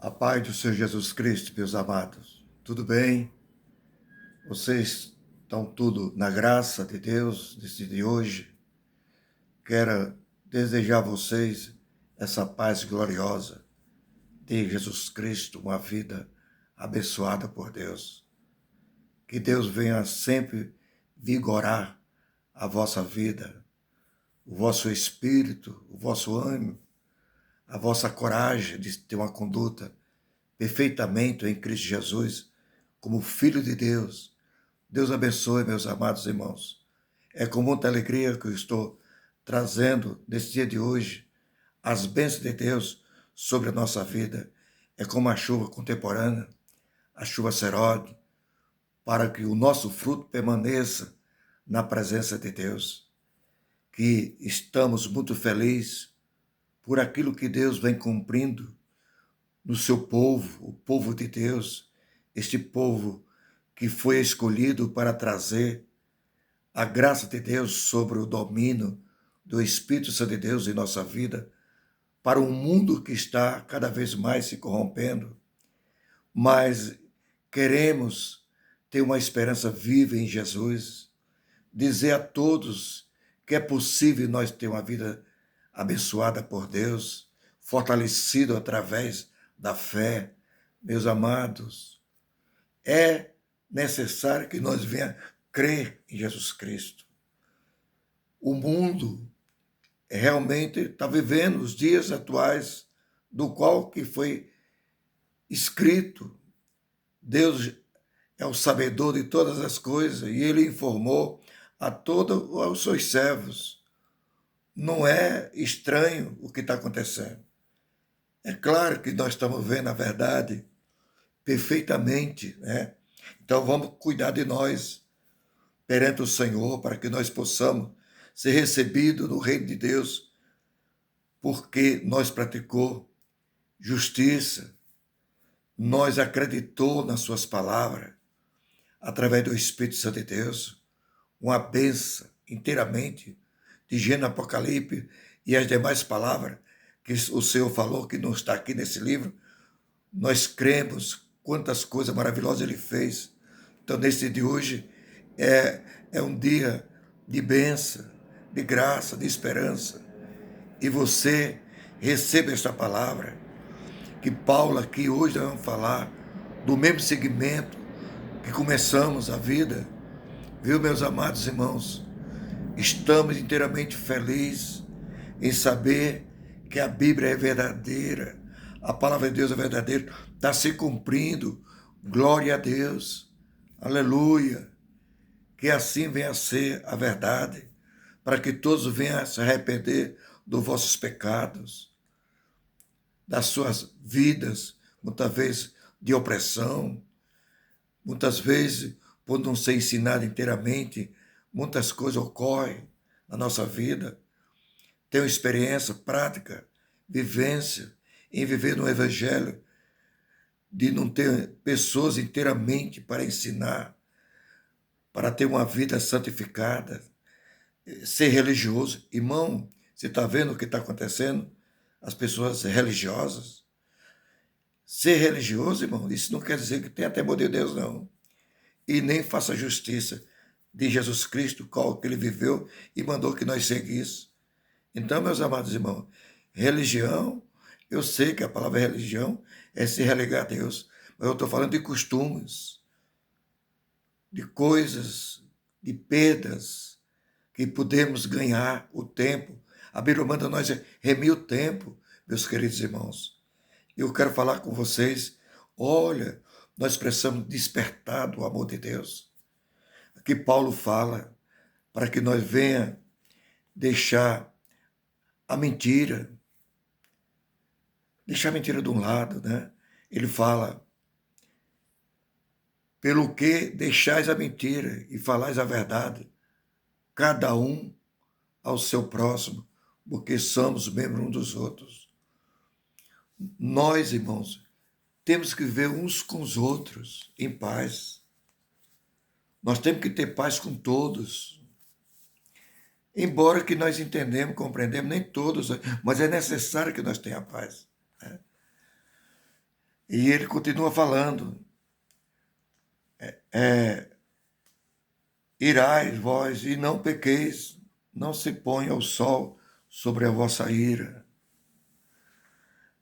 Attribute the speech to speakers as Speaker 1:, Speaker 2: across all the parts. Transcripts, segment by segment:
Speaker 1: A paz do Senhor Jesus Cristo, meus amados. Tudo bem? Vocês estão tudo na graça de Deus nesse dia de hoje? Quero desejar a vocês essa paz gloriosa de Jesus Cristo, uma vida abençoada por Deus. Que Deus venha sempre vigorar a vossa vida, o vosso espírito, o vosso ânimo, a vossa coragem de ter uma conduta perfeitamente em Cristo Jesus, como Filho de Deus. Deus abençoe, meus amados irmãos. É com muita alegria que eu estou trazendo, nesse dia de hoje, as bênçãos de Deus sobre a nossa vida. É como a chuva contemporânea, a chuva serode, para que o nosso fruto permaneça na presença de Deus. Que estamos muito felizes por aquilo que Deus vem cumprindo no seu povo, o povo de Deus, este povo que foi escolhido para trazer a graça de Deus sobre o domínio do Espírito Santo de Deus em nossa vida, para um mundo que está cada vez mais se corrompendo, mas queremos ter uma esperança viva em Jesus, dizer a todos que é possível nós ter uma vida abençoada por Deus, fortalecido através da fé. Meus amados, é necessário que nós venhamos crer em Jesus Cristo. O mundo realmente está vivendo os dias atuais do qual que foi escrito. Deus é o sabedor de todas as coisas e ele informou a todos os seus servos. Não é estranho o que está acontecendo. É claro que nós estamos vendo a verdade perfeitamente, né? Então vamos cuidar de nós perante o Senhor para que nós possamos ser recebidos no reino de Deus, porque nós praticou justiça, nós acreditou nas suas palavras, através do Espírito Santo de Deus, uma benção inteiramente de Gênesis, Apocalipse e as demais palavras que o Senhor falou, que não está aqui nesse livro. Nós cremos quantas coisas maravilhosas Ele fez. Então, nesse dia de hoje, é um dia de bênção, de graça, de esperança. E você receba esta palavra, que Paulo aqui hoje nós vamos falar do mesmo segmento que começamos a vida. Viu, meus amados irmãos? Estamos inteiramente felizes em saber que a Bíblia é verdadeira, a palavra de Deus é verdadeira, está se cumprindo. Glória a Deus. Aleluia. Que assim venha a ser a verdade, para que todos venham a se arrepender dos vossos pecados, das suas vidas, muitas vezes de opressão, muitas vezes por não ser ensinado inteiramente, muitas coisas ocorrem na nossa vida. Tenho experiência prática, vivência em viver no Evangelho, de não ter pessoas inteiramente para ensinar, para ter uma vida santificada, ser religioso. Irmão, você está vendo o que está acontecendo? As pessoas religiosas. Ser religioso, irmão, isso não quer dizer que tenha temor de Deus, não. E nem faça justiça de Jesus Cristo, qual que ele viveu e mandou que nós seguíssemos. Então, meus amados irmãos, religião, eu sei que a palavra religião é se relegar a Deus, mas eu estou falando de costumes, de coisas, de perdas, que podemos ganhar o tempo. A Bíblia manda nós remir o tempo, meus queridos irmãos. Eu quero falar com vocês, olha, nós precisamos despertar do amor de Deus. Aqui Paulo fala para que nós venha deixar a mentira, deixar a mentira de um lado, né? Ele fala, pelo que deixais a mentira e falais a verdade, cada um ao seu próximo, porque somos membros uns dos outros. Nós, irmãos, temos que viver uns com os outros em paz. Nós temos que ter paz com todos. Embora que nós entendemos, compreendemos, nem todos, mas é necessário que nós tenhamos paz. Né? E ele continua falando, irai vós e não pequeis, não se ponha o sol sobre a vossa ira.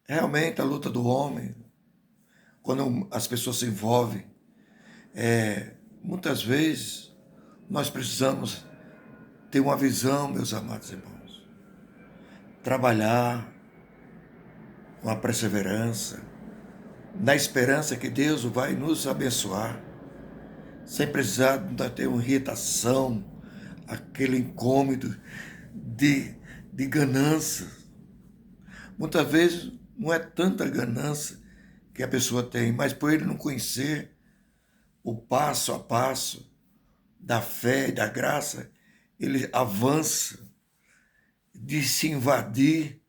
Speaker 1: Realmente a luta do homem, quando as pessoas se envolvem, muitas vezes nós precisamos ter uma visão, meus amados irmãos. Trabalhar com a perseverança, na esperança que Deus vai nos abençoar, sem precisar de ter uma irritação, aquele incômodo de ganância. Muitas vezes não é tanta ganância que a pessoa tem, mas por ele não conhecer o passo a passo da fé e da graça, ele avança de se invadir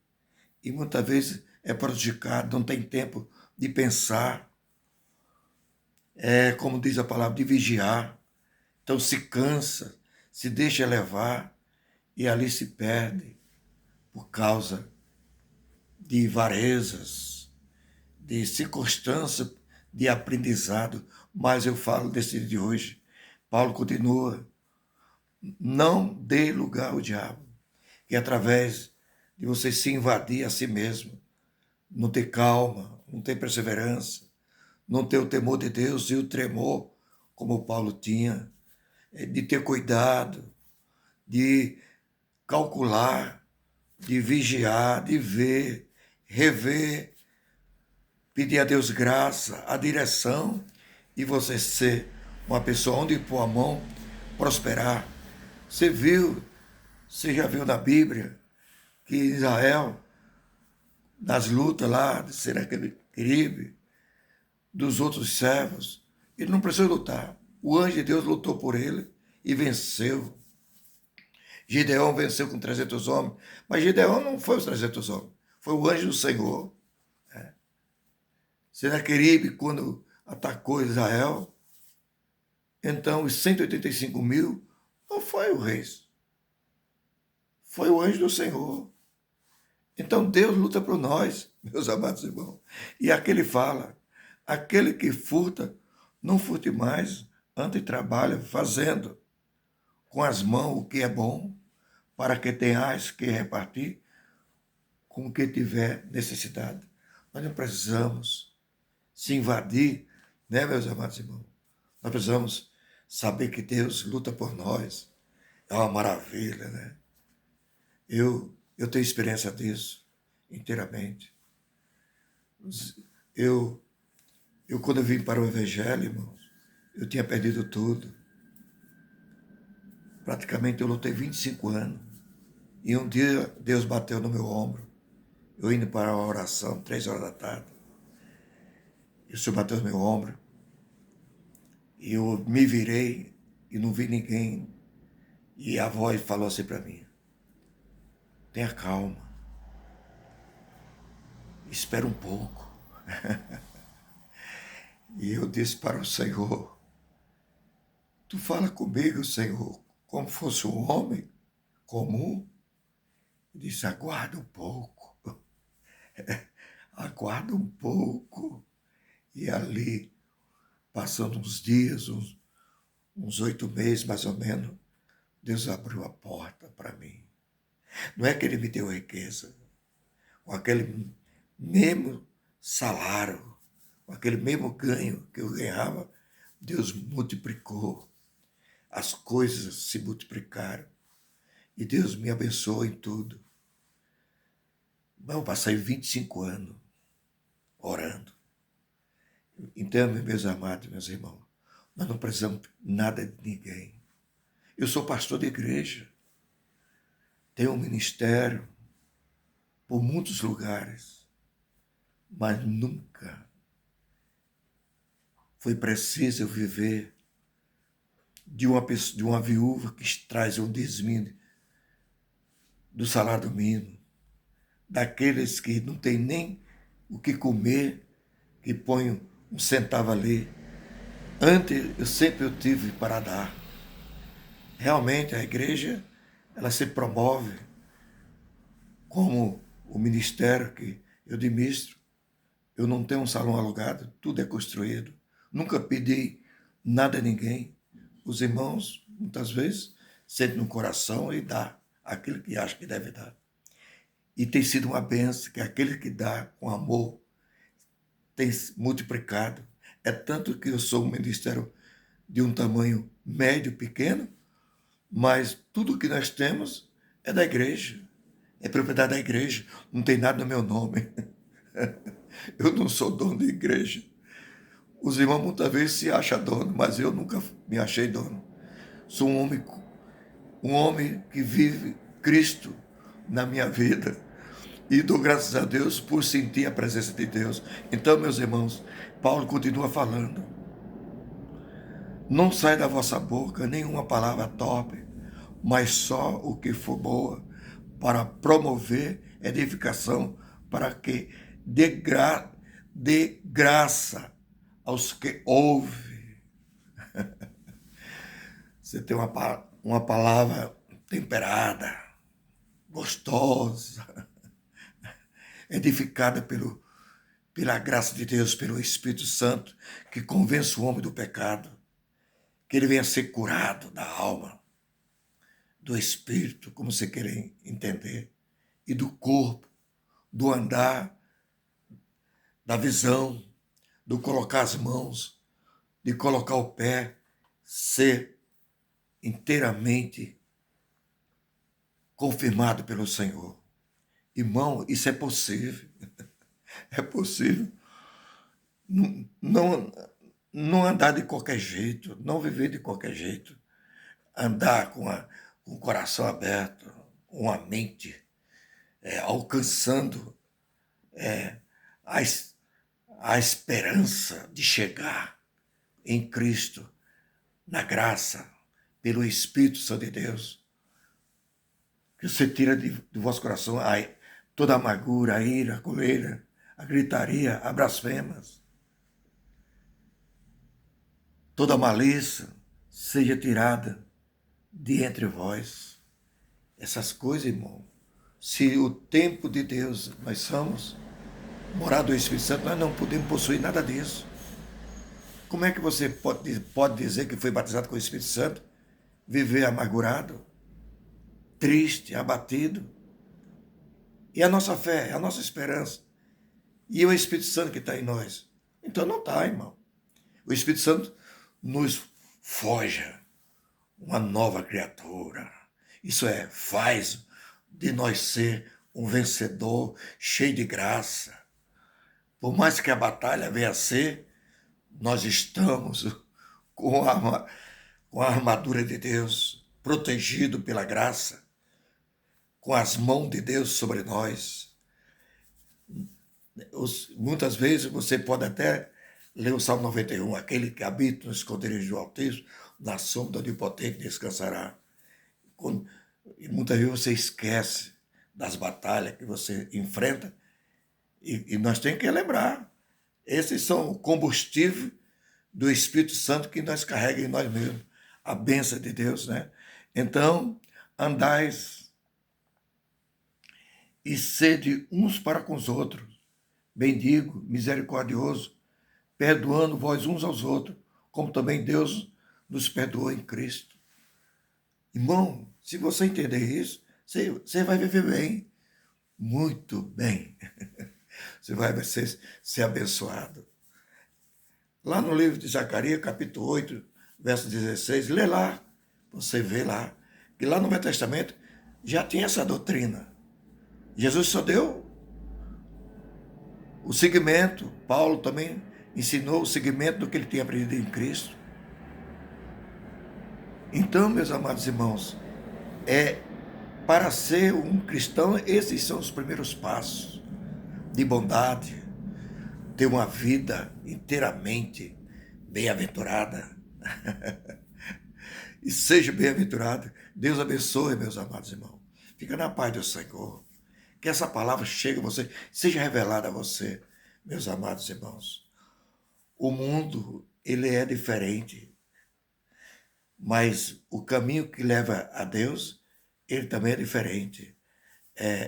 Speaker 1: e muitas vezes é prejudicado, não tem tempo de pensar, como diz a palavra, de vigiar. Então se cansa, se deixa levar e ali se perde por causa de varezas, de circunstâncias de aprendizado. Mas eu falo desse dia de hoje. Paulo continua, não dê lugar ao diabo, que através de você se invadir a si mesmo, não ter calma, não ter perseverança, não ter o temor de Deus e o tremor, como Paulo tinha, de ter cuidado, de calcular, de vigiar, de ver, rever, pedir a Deus graça, a direção e você ser uma pessoa onde pôr a mão, prosperar. Você já viu na Bíblia que Israel, nas lutas lá de Senaqueribe, dos outros servos, ele não precisou lutar. O anjo de Deus lutou por ele e venceu. Gideão venceu com 300 homens, mas Gideão não foi os 300 homens, foi o anjo do Senhor. Senaqueribe, quando atacou Israel, então os 185.000 não foi o rei, foi o anjo do Senhor. Então Deus luta por nós, meus amados irmãos. E aquele fala, aquele que furta, não furte mais, antes trabalha fazendo com as mãos o que é bom, para que tenhais que repartir com o que tiver necessidade. Nós não precisamos se invadir, né, meus amados irmãos? Nós precisamos saber que Deus luta por nós. É uma maravilha, né? Eu tenho experiência disso inteiramente. Eu, quando eu vim para o Evangelho, irmãos, eu tinha perdido tudo. Praticamente eu lutei 25 anos. E um dia Deus bateu no meu ombro. Eu indo para a oração, 3 horas da tarde. E o Senhor bateu no meu ombro. E eu me virei e não vi ninguém. E a voz falou assim para mim: tenha calma. Espera um pouco. E eu disse para o Senhor: tu fala comigo, Senhor, como fosse um homem comum? Ele disse: aguarda um pouco. Aguarda um pouco. E ali, passando uns dias, uns 8 meses mais ou menos, Deus abriu a porta para mim. Não é que ele me deu riqueza, com aquele mesmo salário, com aquele mesmo ganho que eu ganhava, Deus multiplicou. As coisas se multiplicaram. E Deus me abençoou em tudo. Eu passei 25 anos orando. Então, meus amados, meus irmãos, nós não precisamos nada de ninguém. Eu sou pastor de igreja. Tenho um ministério por muitos lugares. Mas nunca foi preciso eu viver de uma viúva que traz um desmine do salário mínimo, daqueles que não tem nem o que comer, que põem um centavo ali. Antes, eu tive para dar. Realmente, a igreja, ela se promove como o ministério que eu administro, Eu não tenho um salão alugado, tudo é construído. Nunca pedi nada a ninguém. Os irmãos, muitas vezes, sentem no coração e dá aquilo que acha que deve dar. E tem sido uma benção que aquele que dá com amor tem multiplicado. É tanto que eu sou um ministério de um tamanho médio, pequeno, mas tudo que nós temos é da igreja, é propriedade da igreja, não tem nada no meu nome. Eu não sou dono de igreja. Os irmãos muitas vezes se acham dono, mas eu nunca me achei dono. Sou um homem que vive Cristo na minha vida. E dou graças a Deus por sentir a presença de Deus. Então, meus irmãos, Paulo continua falando. Não sai da vossa boca nenhuma palavra torpe, mas só o que for boa, para promover edificação, para que dê graça aos que ouvem. Você tem uma palavra temperada, gostosa, edificada pela graça de Deus, pelo Espírito Santo, que convence o homem do pecado, que ele venha ser curado da alma, do espírito, como você querer entender, e do corpo, do andar, da visão, do colocar as mãos, de colocar o pé, ser inteiramente confirmado pelo Senhor. Irmão, isso é possível. É possível. Não, não andar de qualquer jeito, não viver de qualquer jeito. Andar com o coração aberto, com a mente, alcançando a, a esperança de chegar em Cristo, na graça, pelo Espírito Santo de Deus, que você tira do vosso coração toda a amargura, a ira, a coleira, a gritaria, a blasfemas, toda a malícia seja tirada de entre vós. Essas coisas, irmão, se o tempo de Deus nós somos, morada do Espírito Santo, nós não podemos possuir nada disso. Como é que você pode dizer que foi batizado com o Espírito Santo, viver amargurado, triste, abatido? E a nossa fé, a nossa esperança, e o Espírito Santo que está em nós? Então não está, irmão. O Espírito Santo nos forja uma nova criatura. Isso faz de nós ser um vencedor cheio de graça. Por mais que a batalha venha a ser, nós estamos com a armadura de Deus, protegido pela graça, com as mãos de Deus sobre nós. Muitas vezes você pode até ler o Salmo 91, aquele que habita no esconderijo do Altíssimo, na sombra do Onipotente descansará. E muitas vezes você esquece das batalhas que você enfrenta, e nós temos que lembrar, esses são o combustível do Espírito Santo que nós carregamos em nós mesmos, a bênção de Deus, né? Então, andais e sede uns para com os outros, bendigo, misericordioso, perdoando vós uns aos outros, como também Deus nos perdoou em Cristo. Irmão, se você entender isso, você vai viver bem, muito bem. Você vai ser abençoado. Lá no livro de Zacarias, capítulo 8, verso 16, lê lá, você vê lá, que lá no Velho Testamento já tinha essa doutrina. Jesus só deu o seguimento, Paulo também ensinou o seguimento do que ele tinha aprendido em Cristo. Então, meus amados irmãos, para ser um cristão, esses são os primeiros passos de bondade, ter uma vida inteiramente bem-aventurada. E seja bem-aventurado. Deus abençoe, meus amados irmãos. Fica na paz do Senhor. Que essa palavra chegue a você, seja revelada a você, meus amados irmãos. O mundo, ele é diferente, mas o caminho que leva a Deus, ele também é diferente.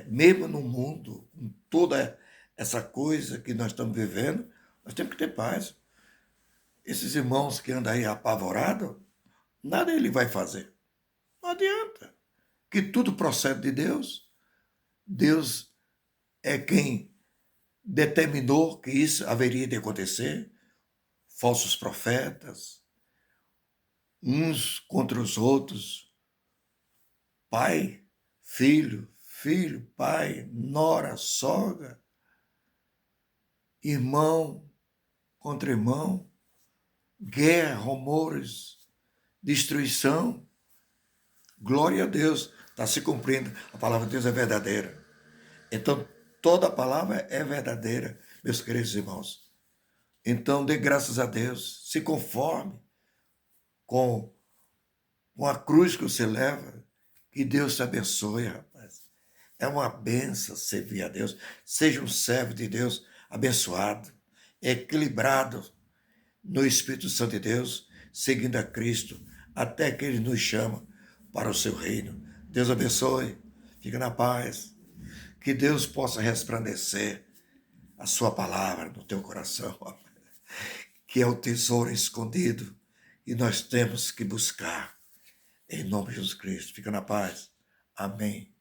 Speaker 1: Mesmo no mundo, com toda essa coisa que nós estamos vivendo, nós temos que ter paz. Esses irmãos que andam aí apavorados, nada ele vai fazer. Não adianta. Que tudo procede de Deus. Deus é quem determinou que isso haveria de acontecer. Falsos profetas, uns contra os outros, pai, filho, pai, nora, sogra, irmão contra irmão, guerra, rumores, destruição. Glória a Deus, está se cumprindo. A palavra de Deus é verdadeira. Então, toda a palavra é verdadeira, meus queridos irmãos. Então, dê graças a Deus, se conforme com a cruz que você leva, que Deus te abençoe, rapaz. É uma benção servir a Deus. Seja um servo de Deus abençoado, equilibrado no Espírito Santo de Deus, seguindo a Cristo, até que Ele nos chama para o seu reino. Deus abençoe, fica na paz. Que Deus possa resplandecer a sua palavra no teu coração, que é o tesouro escondido e nós temos que buscar. Em nome de Jesus Cristo. Fica na paz. Amém.